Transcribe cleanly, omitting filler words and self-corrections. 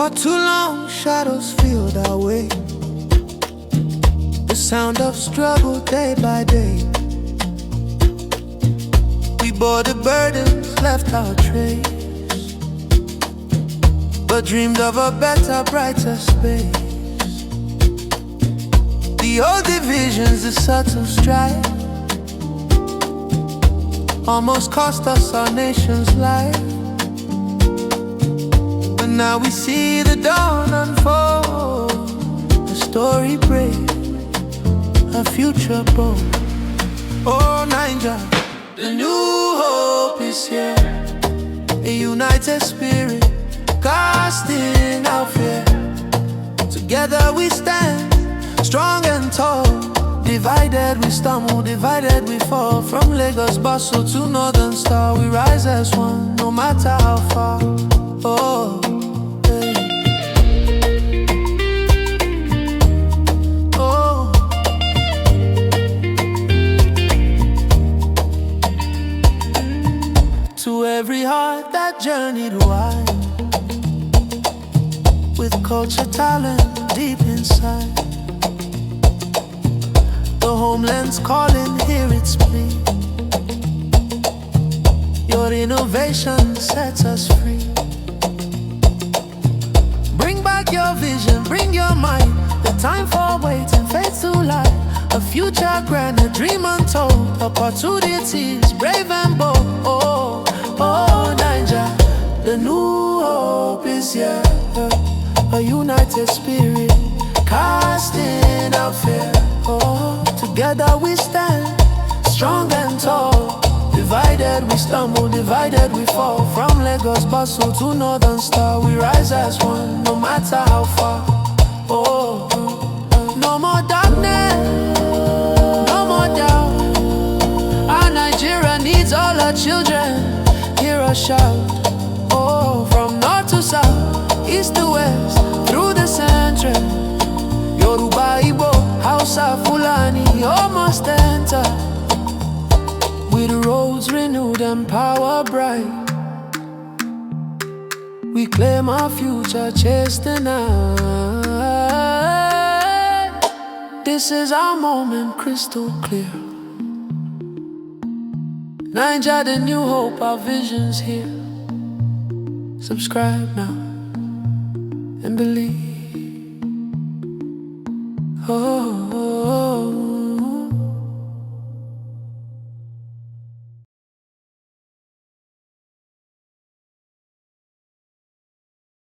For too long, shadows filled our way. The sound of struggle day by day. We bore the burdens, left our trace, but dreamed of a better, brighter space. The old divisions, the subtle strife, almost cost us our nation's life. But now we see the dawn unfold, a story brave, a future bold. Oh Naija, the new hope is here, a united spirit, casting out fear. Together we stand, strong and tall. Divided we stumble, divided we fall. From Lagos bustle to Northern Star, we rise as one, no matter how far. Oh, hey. Oh. To every heart that journeyed wide, with culture, talent deep inside, the homeland's calling, hear its plea. Your innovation sets us free. Bring back your vision, bring your mind. The time for waiting fades to light. A future grand, a dream untold. Opportunities brave and bold. Oh, oh Naija, the new hope is here. A united spirit, casting out fear. Oh, together we stand, strong and tall. Divided we stumble, divided we fall. From Lagos bustle to Northern Star, we rise as one, no matter how far. Oh, no more darkness, no more doubt. Our Nigeria needs all our children. Hear us shout. Oh, from north to south, east to west, through the century. Yoruba, Igbo, Hausa, Fulani, all must enter. With roads renewed and power bright, we claim our future, chase the night. This is our moment, crystal clear. Naija, the new hope, our vision's here. Subscribe now and believe. Oh.